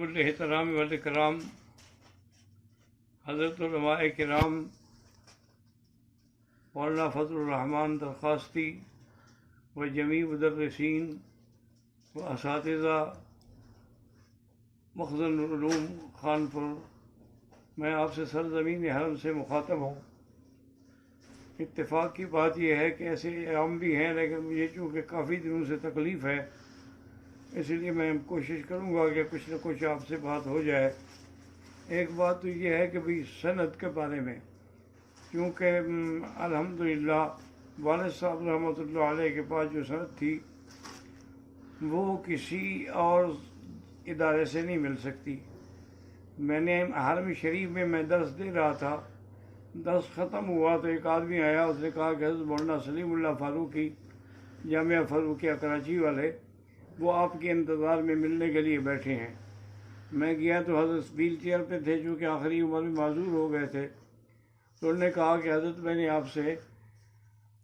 صاحب الاحترام والاکرام حضرت علماء کرام مولانا فضل الرحمان درخواستی و جمیع مدرسین و اساتذہ مخزن العلوم خانپور، میں آپ سے سرزمین حرم سے مخاطب ہوں۔ اتفاق کی بات یہ ہے کہ ایسے عام بھی ہیں، لیکن مجھے چونکہ کافی دنوں سے تکلیف ہے، اس لیے میں کوشش کروں گا کہ کچھ نہ کچھ آپ سے بات ہو جائے۔ ایک بات تو یہ ہے کہ بھئی سند کے بارے میں، کیونکہ الحمدللہ والد صاحب رحمۃ اللہ علیہ کے پاس جو سند تھی وہ کسی اور ادارے سے نہیں مل سکتی۔ میں نے حرم شریف میں درس دے رہا تھا، درس ختم ہوا تو ایک آدمی آیا، اس نے کہا کہ حضرت مولانا سلیم اللہ فاروقی جامعہ فاروقیہ کراچی والے وہ آپ کے انتظار میں ملنے کے لیے بیٹھے ہیں۔ میں گیا تو حضرت ویل چیئر پہ تھے، چونکہ آخری عمر میں معذور ہو گئے تھے، تو انہوں نے کہا کہ حضرت میں نے آپ سے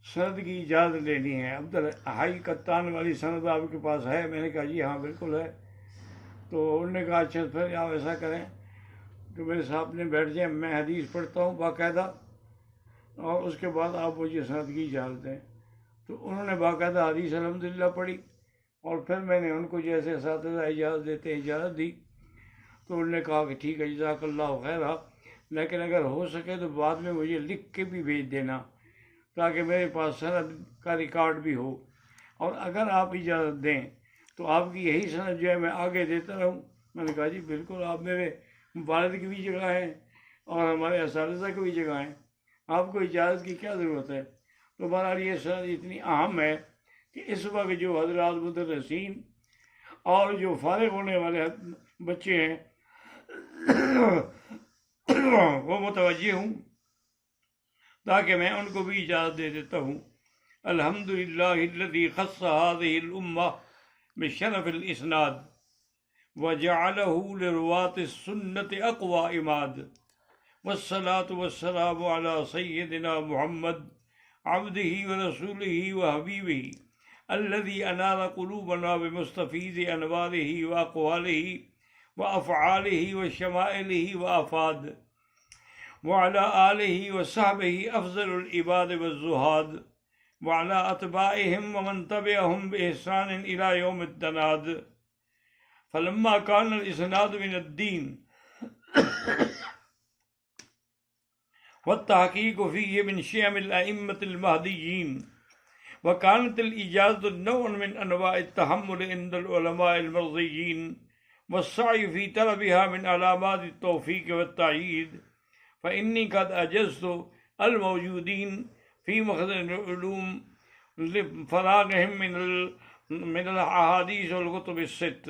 سند کی اجازت لینی ہے، ہائی کتان والی سند آپ کے پاس ہے؟ میں نے کہا جی ہاں بالکل ہے۔ تو انہوں نے کہا اچھا پھر آپ ایسا کریں کہ میرے سامنے بیٹھ جائیں، میں حدیث پڑھتا ہوں باقاعدہ، اور اس کے بعد آپ مجھے سند کی اجازت دیں۔ تو انہوں نے باقاعدہ حدیث الحمدللہ پڑھی، اور پھر میں نے ان کو جیسے اساتذہ اجازت دیتے اجازت دی۔ تو انہوں نے کہا کہ ٹھیک ہے جزاک اللہ خیرہ، لیکن اگر ہو سکے تو بعد میں مجھے لکھ کے بھی بھیج دینا تاکہ میرے پاس سند کا ریکارڈ بھی ہو، اور اگر آپ اجازت دیں تو آپ کی یہی سند جو ہے میں آگے دیتا رہوں۔ میں نے کہا جی بالکل، آپ میرے والد کی بھی جگہ ہیں اور ہمارے اساتذہ کی بھی جگہ ہیں، آپ کو اجازت کی کیا ضرورت ہے؟ تو بہرحال یہ سند اتنی اہم ہے کہ اس وقت جو حضرات مدرسین اور جو فارغ ہونے والے بچے ہیں وہ متوجہ ہوں تاکہ میں ان کو بھی اجازت دے دیتا ہوں۔ الحمدللہ الذی خص هذه الامہ بشرف الاسناد وجعلہ لرواة السنة اقوى عماد، والصلاة والسلام علی سیدنا محمد عبدہ ورسولہ وحبیبہ الذی انار قلوبنا بمستفیض انوارہ واقوالہ وافعالہ وشمائلہ وافاد، وعلى آلہ وصحبہ افضل العباد والزہاد، وعلى اتباعہم ومن تبعہم بإحسان الى یوم التناد۔ فلما كان الاسناد من الدین والتحقیق فیہ من شیم الائمة المہدیین، وكانت الإجازة نوع من أنواع التحمل عند العلماء المرضيين، والسعي في طلبها من علامات التوفيق والتأييد، فإني قد أجزت الموجودين في مخزن العلوم لفراغهم من الأحاديث والكتب الست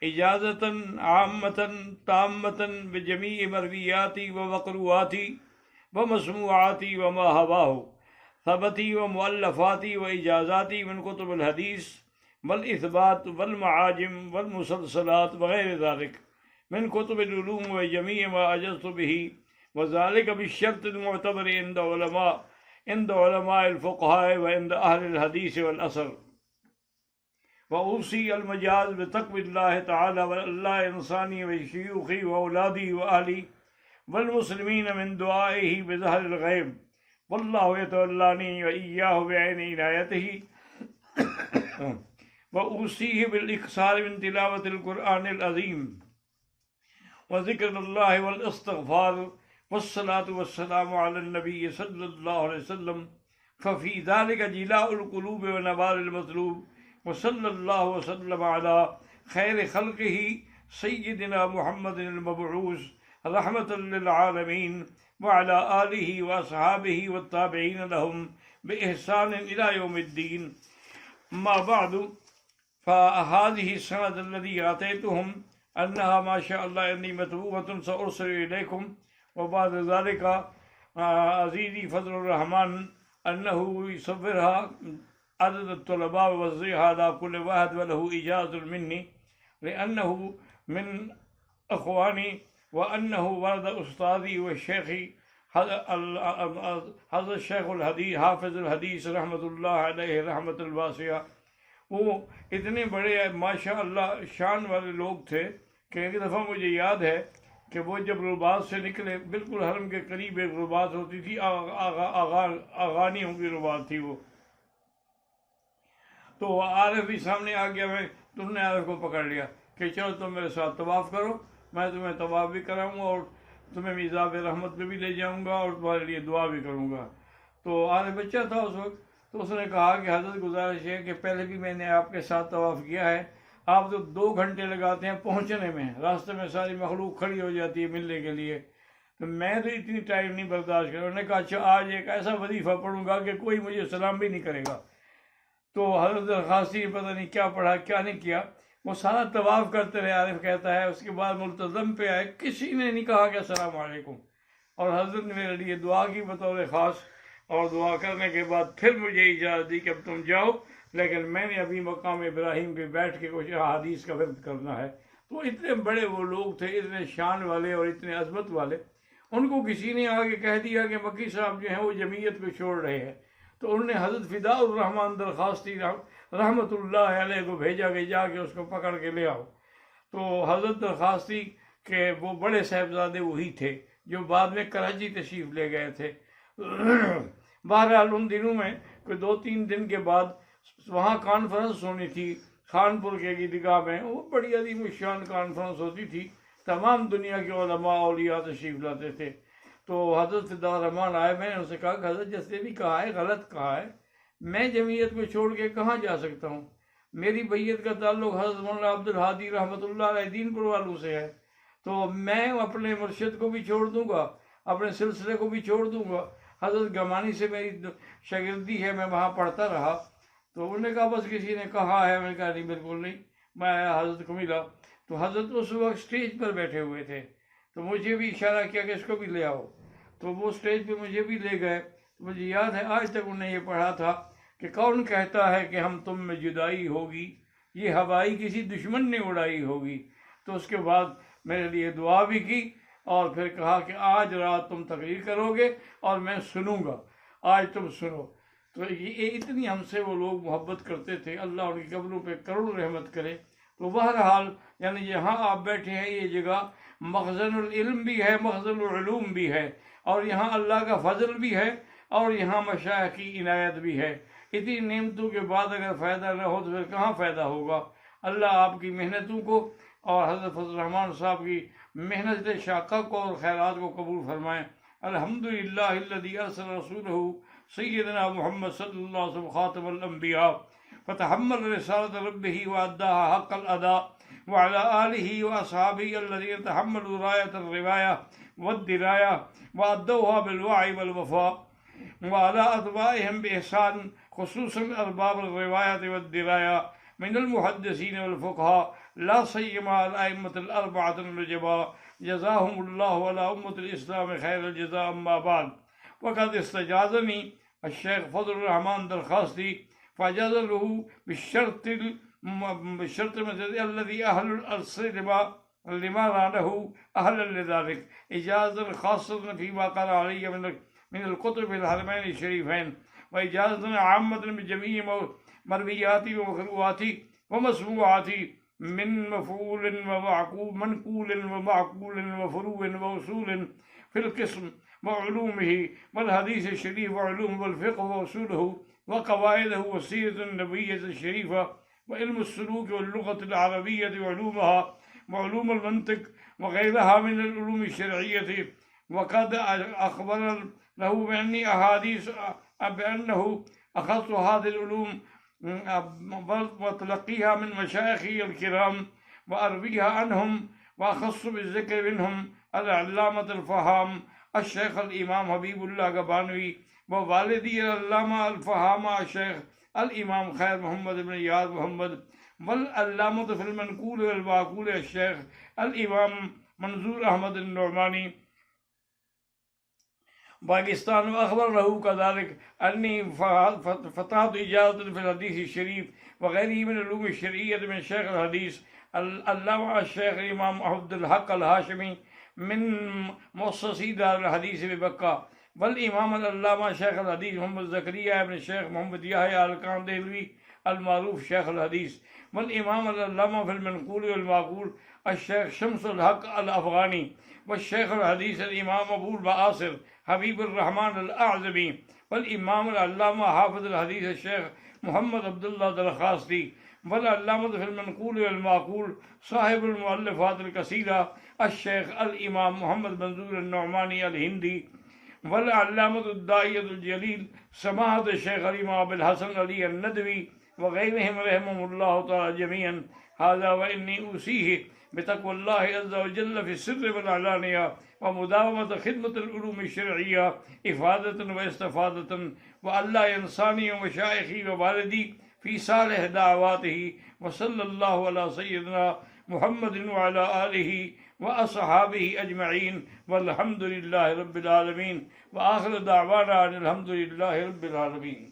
إجازة عامة تامة بجميع مروياتي ومقروءاتي ومسموعاتي وما هواه ثبتي ومؤلفاتي وإجازاتي من كتب الحديث والإثبات والمعاجم والمسلسلات وغير ذلك من كتب العلوم وجميع ما أجزت به، وذلك بالشرط المعتبر عند علماء الفقهاء وعند أهل الحديث والأثر۔ وأوصي المجاز بتقوى الله تعالى والله إنساني وشيوخي وأولادي وأهلي والمسلمين من دعائه بظهر الغيب، والله يتولاني وإياه بعين عنايته۔ وأوصيه بالإكثار من تلاوة القرآن العظيم وذكر الله والاستغفار والصلاة والسلام على النبي صلى الله عليه وسلم، ففي ذلك جلاء القلوب ونوال المطلوب، وصلى الله وسلم على خير خلقه سيدنا محمد المبعوث رحمة للعالمين، وعلى آله وأصحابه والتابعين لهم بإحسان إلى يوم الدين۔ ما بعد، فهذه السند الذي أعطيتهم أنها ما شاء الله أني مطبوعة سأرسل إليكم، وبعد ذلك عزيزي فضل الرحمن أنه يصورها عدد الطلباء ويوزعها على كل واحد وله إجازة مني لأنه من أخواني، وأنه ورد أستاذي وشيخي حضرت الشیخ الحدیث حافظ الحدیث رحمۃ اللہ علیہ رحمۃ الواسعہ۔ وہ اتنے بڑے ماشاء اللہ شان والے لوگ تھے کہ ایک دفعہ مجھے یاد ہے کہ وہ جب رباط سے نکلے، بالکل حرم کے قریب ایک رباط ہوتی تھی، آغانیوں کی رباط تھی وہ، تو عارف بھی سامنے آ گیا، تم نے عارف کو پکڑ لیا کہ چلو تم میرے ساتھ طواف کرو، میں تمہیں طواف بھی کراؤں گا اور تمہیں میزاب رحمت پہ بھی لے جاؤں گا اور تمہارے لیے دعا بھی کروں گا۔ تو عارف بچہ تھا اس وقت، تو اس نے کہا کہ حضرت گزارش ہے کہ پہلے بھی میں نے آپ کے ساتھ طواف کیا ہے، آپ تو 2 گھنٹے لگاتے ہیں پہنچنے میں، راستے میں ساری مخلوق کھڑی ہو جاتی ہے ملنے کے لیے، تو میں تو اتنی ٹائم نہیں برداشت کروں۔ انہوں نے کہا اچھا آج ایک ایسا وظیفہ پڑھوں گا کہ کوئی مجھے سلام بھی نہیں کرے گا۔ تو حضرت درخواستی نے پتہ نہیں کیا پڑھا کیا نہیں کیا، وہ سارا طواف کرتے رہے، عارف کہتا ہے، اس کے بعد ملتزم پہ آئے، کسی نے نہیں کہا کہ السلام علیکم، اور حضرت نے میرے لیے دعا کی بطور خاص، اور دعا کرنے کے بعد پھر مجھے اجازت دی کہ اب تم جاؤ، لیکن میں نے ابھی مقام ابراہیم پہ بیٹھ کے کچھ احادیث کا ورد کرنا ہے۔ تو اتنے بڑے وہ لوگ تھے، اتنے شان والے اور اتنے عظمت والے، ان کو کسی نے آگے کہہ دیا کہ مکی صاحب جو ہیں وہ جمعیت کو چھوڑ رہے ہیں، تو انہوں نے حضرت فداء الرحمان درخواستی رحمۃ اللہ علیہ کو بھیجا کہ جا کے اس کو پکڑ کے لے آؤ۔ تو حضرت درخواستی کے وہ بڑے صاحبزادے وہی تھے جو بعد میں کراچی تشریف لے گئے تھے۔ بہرحال ان دنوں میں کوئی 2-3 دن کے بعد وہاں کانفرنس ہونی تھی خانپور کے عیدگاہ میں، وہ بڑی عظیم الشان کانفرنس ہوتی تھی، تمام دنیا کے علماء اولیاء تشریف لاتے تھے۔ تو حضرت فداء الرحمان آئے، میں نے ان سے کہا کہ حضرت جیسے بھی کہا ہے غلط کہا ہے، میں جمعیت کو چھوڑ کے کہاں جا سکتا ہوں؟ میری بیعت کا تعلق حضرت مولانا عبد الحادی رحمۃ اللہ علیہ دین پور والوں سے ہے، تو میں اپنے مرشد کو بھی چھوڑ دوں گا، اپنے سلسلے کو بھی چھوڑ دوں گا۔ حضرت گمانی سے میری شاگردی ہے، میں وہاں پڑھتا رہا۔ تو انہوں نے کہا بس کسی نے کہا ہے، میں نے کہا نہیں بالکل نہیں۔ میں حضرت کو ملا تو حضرت اس وقت سٹیج پر بیٹھے ہوئے تھے، تو مجھے بھی اشارہ کیا کہ اس کو بھی لے آؤ، تو وہ سٹیج پہ مجھے بھی لے گئے۔ مجھے یاد ہے آج تک انہوں نے یہ پڑھا تھا کہ کون کہتا ہے کہ ہم تم میں جدائی ہوگی، یہ ہوائی کسی دشمن نے اڑائی ہوگی۔ تو اس کے بعد میرے لیے دعا بھی کی اور پھر کہا کہ آج رات تم تقریر کرو گے اور میں سنوں گا، آج تم سنو۔ تو یہ اتنی ہم سے وہ لوگ محبت کرتے تھے، اللہ ان کی قبروں پہ کروڑ رحمت کرے۔ تو بہرحال یعنی یہاں آپ بیٹھے ہیں، یہ جگہ مخزن العلم بھی ہے، مخزن العلوم بھی ہے، اور یہاں اللہ کا فضل بھی ہے اور یہاں مشائخ کی عنایت بھی ہے۔ اتنی نعمتوں کے بعد اگر فائدہ نہ ہو تو پھر کہاں فائدہ ہوگا؟ اللہ آپ کی محنتوں کو اور حضرت فضل الرحمان صاحب کی محنت شاقہ کو اور خیرات کو قبول فرمائیں۔ الحمدللہ الذی ارسل رسولہ سیدنا محمد صلی اللہ علیہ وسلم خاتم الانبیاء فتحمل رسالة ربه وأداها حق الأداء وعلى آله وأصحابه الذين تحملوا راية الرواية والدراية وأدوها بالوعي والوفاء وعلى أتباعهم بإحسان خصوصا أرباب الرواية والدراية من المحدثين والفقهاء لا سيما الأئمة الأربعة النجباء جزاهم الله وعلى أمة الإسلام خير الجزاء. أما بعد، وقد استجازني الشيخ فضل الرحمان درخواستي فجاز له بالشرط الذي أهل الأرض لما رانه أهلا لذلك إجازة خاصة فيما قرأ علي من الكتب الحرمين الشريفين، وإجازة عامة بجميع مروياتي ومقروءاتي ومسموعاتي من مفعول ومعقول منقول ومعقول وفروع وأصول في القسم وعلومه والحديث الشريف وعلوم والفقه وأصوله وقواعده والسيرة النبوية الشريفة وعلم السلوك واللغة العربية وعلومها وعلوم المنطق وغيرها من العلوم الشرعية. وقد أخبر له بأني أحاديث بأنه أخذت هذه العلوم وتلقيها من مشايخي الكرام وأرويها عنهم، وأخص بالذكر منهم العلامة الفهام الشيخ الإمام حبيب الله قبانوي، ووالدي العلامة الفهام الشيخ الإمام خير محمد بن إياد محمد، والعلامة في المنقول والمعقول الشيخ الإمام منظور أحمد النعماني باکستان. وأخبر له كذلك أني فتحت إجازة في الحديث الشريف وغيره من العلوم الشرعية من شيخ الحديث العلامة الشيخ الإمام عبد الحق الهاشمي من مؤسسي دار الحديث بمكة، والإمام العلامة شيخ الحديث محمد زكريا بن الشيخ محمد يحيى الكاندهلوي المعروف شيخ الحديث، والإمام العلامة في المنقول والمعقول الشیخ شمس الحق الافغانی، والشیخ الحدیث الامام ابو البآصر حبیب الرحمن الاعظمی، والامام العلامہ حافظ الحدیث الشیخ محمد عبداللہ درخواستي، والعلامة في المنقول والمعقول صاحب المؤلفات الكثيرة الشيخ الإمام محمد منظور النعماني الهندي، والعلامة الداعية الجليل سماحة الشيخ الإمام أبي الحسن علي الندوي، وغيرهم رحمهم الله تعالى جميعا. هذا وإني أوصيه بتقوى الله عز وجل في السر والعلانية، ومداومة خدمة العلوم الشرعية إفادة واستفادة، وألا ينساني ومشايخي ووالدي في صالح دعواته. وصلى الله على سيدنا محمد وعلى آله وأصحابه أجمعين، والحمد لله رب العالمين، وآخر دعوانا أن الحمد لله رب العالمين.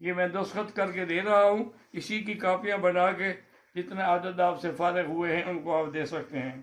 یہ میں دستخط کر کے دے رہا ہوں، اسی کی کاپیاں بنا کے جتنے عدد آپ سے فارغ ہوئے ہیں ان کو آپ دے سکتے ہیں.